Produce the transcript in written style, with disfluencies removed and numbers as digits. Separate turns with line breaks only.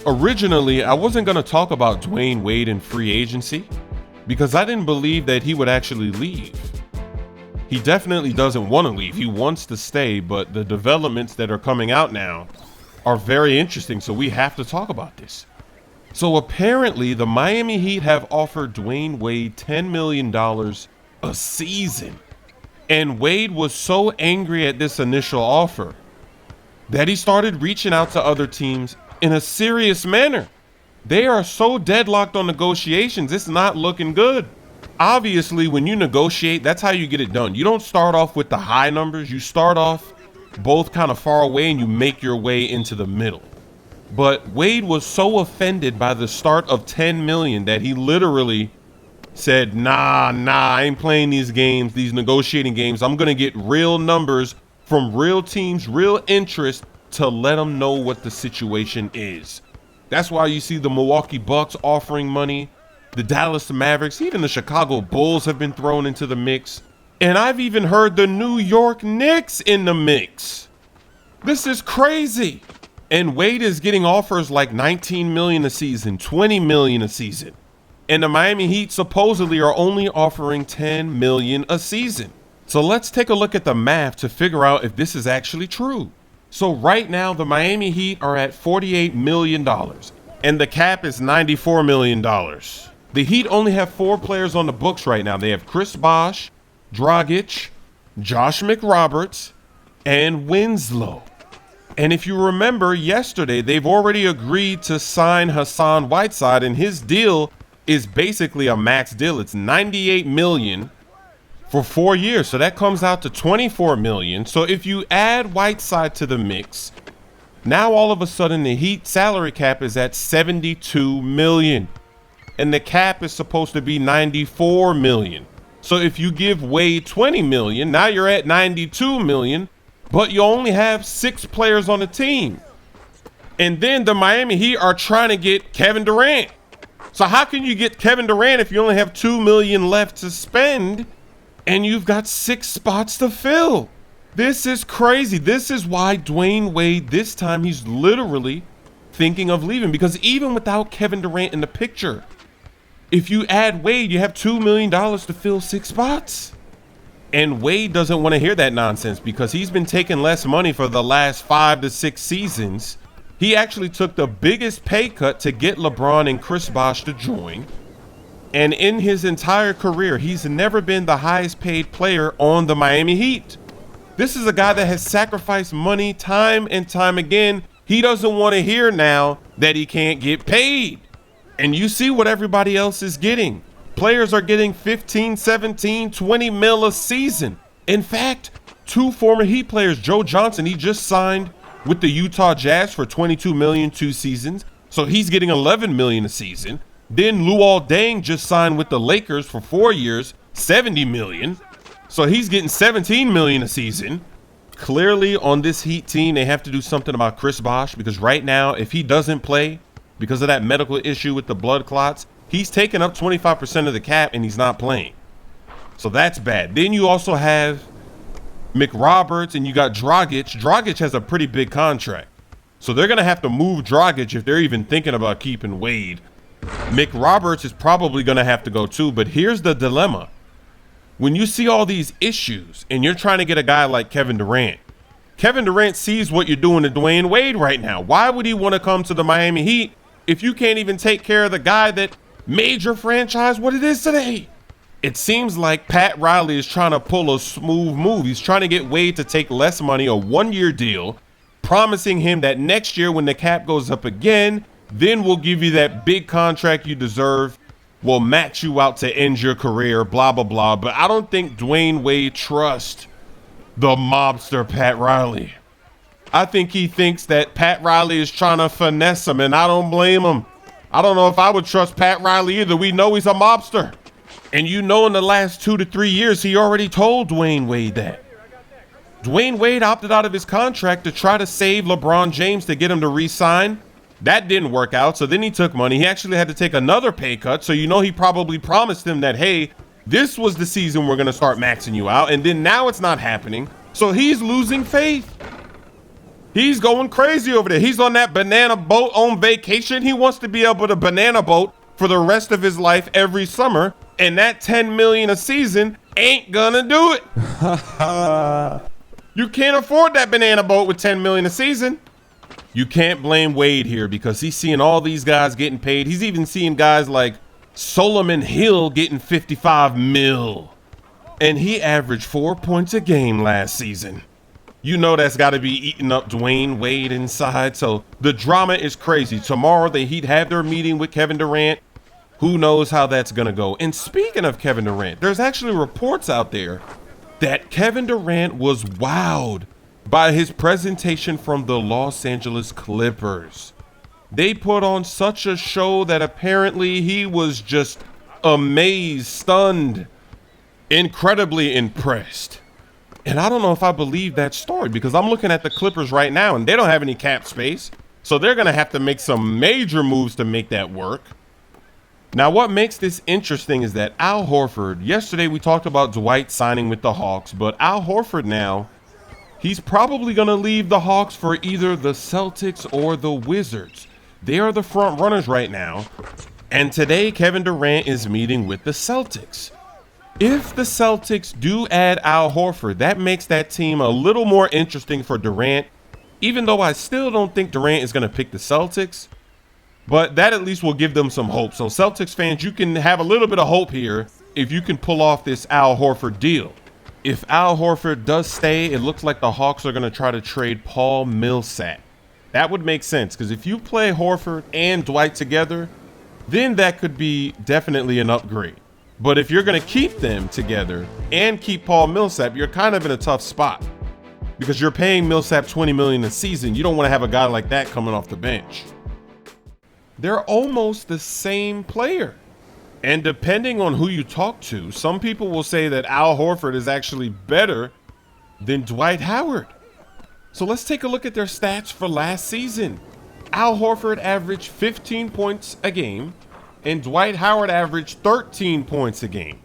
Originally, I wasn't going to talk about Dwyane Wade in free agency because I didn't believe that he would actually leave. He definitely doesn't want to leave. He wants to stay, but the developments that are coming out now are very interesting, so we have to talk about this. So apparently, the Miami Heat have offered Dwyane Wade $10 million a season. And Wade was so angry at this initial offer that he started reaching out to other teams in a serious manner. They are so deadlocked on negotiations, it's not looking good. Obviously, when you negotiate, that's how you get it done. You don't start off with the high numbers. You start off both kind of far away and you make your way into the middle. But Wade was so offended by the start of 10 million that he literally said, nah, I ain't playing these games, these negotiating games. I'm going to get real numbers from real teams, real interest to let them know what the situation is. That's why you see the Milwaukee Bucks offering money. The Dallas Mavericks, even the Chicago Bulls have been thrown into the mix. And I've even heard the New York Knicks in the mix. This is crazy. And Wade is getting offers like 19 million a season, 20 million a season. And the Miami Heat supposedly are only offering 10 million a season. So let's take a look at the math to figure out if this is actually true. So right now, the Miami Heat are at $48 million and the cap is $94 million. The Heat only have 4 players on the books right now. They have Chris Bosh, Dragic, Josh McRoberts, and Winslow. And if you remember yesterday, they've already agreed to sign Hassan Whiteside, and his deal is basically a max deal. It's $98 million for 4 years. So that comes out to $24 million. So if you add Whiteside to the mix, now all of a sudden the Heat salary cap is at $72 million. And the cap is supposed to be $94 million. So if you give Wade $20 million, now you're at $92 million, but you only have 6 players on the team. And then the Miami Heat are trying to get Kevin Durant. So how can you get Kevin Durant if you only have $2 million left to spend and you've got 6 spots to fill? This is crazy. This is why Dwyane Wade, this time he's literally thinking of leaving, because even without Kevin Durant in the picture, if you add Wade, you have $2 million to fill 6 spots. And Wade doesn't want to hear that nonsense because he's been taking less money for the last 5 to 6 seasons. He actually took the biggest pay cut to get LeBron and Chris Bosh to join. And in his entire career, he's never been the highest paid player on the Miami Heat. This is a guy that has sacrificed money time and time again. He doesn't want to hear now that he can't get paid. And you see what everybody else is getting. Players are getting 15, 17, 20 mil a season. In fact, 2 former Heat players, Joe Johnson, he just signed with the Utah Jazz for 22 million 2 seasons. So he's getting 11 million a season. Then Luol Deng just signed with the Lakers for 4 years, 70 million. So he's getting 17 million a season. Clearly on this Heat team, they have to do something about Chris Bosh, because right now, if he doesn't play because of that medical issue with the blood clots, he's taking up 25% of the cap and he's not playing. So that's bad. Then you also have McRoberts and you got Dragic. Dragic has a pretty big contract. So they're going to have to move Dragic if they're even thinking about keeping Wade. McRoberts is probably going to have to go too. But here's the dilemma. When you see all these issues and you're trying to get a guy like Kevin Durant, Kevin Durant sees what you're doing to Dwyane Wade right now. Why would he want to come to the Miami Heat if you can't even take care of the guy that made your franchise what it is today? It seems like Pat Riley is trying to pull a smooth move. He's trying to get Wade to take less money, a 1-year deal, promising him that next year when the cap goes up again, then we'll give you that big contract you deserve. We'll max you out to end your career, blah, blah, blah. But I don't think Dwyane Wade trusts the mobster Pat Riley. I think he thinks that Pat Riley is trying to finesse him, and I don't blame him. I don't know if I would trust Pat Riley either. We know he's a mobster. And you know in the last 2 to 3 years, he already told Dwyane Wade that. Dwyane Wade opted out of his contract to try to save LeBron James to get him to re-sign. That didn't work out, so then he took money. He actually had to take another pay cut, so you know he probably promised him that, hey, this was the season we're going to start maxing you out, and then now it's not happening. So he's losing faith. He's going crazy over there. He's on that banana boat on vacation. He wants to be able to banana boat for the rest of his life every summer. And that 10 million a season ain't gonna do it. You can't afford that banana boat with 10 million a season. You can't blame Wade here because he's seeing all these guys getting paid. He's even seeing guys like Solomon Hill getting 55 mil. And he averaged 4 points a game last season. You know that's got to be eating up Dwyane Wade inside. So the drama is crazy. Tomorrow the Heat have their meeting with Kevin Durant. Who knows how that's going to go. And speaking of Kevin Durant, there's actually reports out there that Kevin Durant was wowed by his presentation from the Los Angeles Clippers. They put on such a show that apparently he was just amazed, stunned, incredibly impressed. And I don't know if I believe that story because I'm looking at the Clippers right now and they don't have any cap space. So they're going to have to make some major moves to make that work. Now, what makes this interesting is that Al Horford, yesterday we talked about Dwight signing with the Hawks, but Al Horford now, he's probably going to leave the Hawks for either the Celtics or the Wizards. They are the front runners right now. And today, Kevin Durant is meeting with the Celtics. If the Celtics do add Al Horford, that makes that team a little more interesting for Durant, even though I still don't think Durant is going to pick the Celtics. But that at least will give them some hope. So Celtics fans, you can have a little bit of hope here if you can pull off this Al Horford deal. If Al Horford does stay, it looks like the Hawks are going to try to trade Paul Millsap. That would make sense because if you play Horford and Dwight together, then that could be definitely an upgrade. But if you're going to keep them together and keep Paul Millsap, you're kind of in a tough spot because you're paying Millsap $20 million a season. You don't want to have a guy like that coming off the bench. They're almost the same player. And depending on who you talk to, some people will say that Al Horford is actually better than Dwight Howard. So let's take a look at their stats for last season. Al Horford averaged 15 points a game, and Dwight Howard averaged 13 points a game.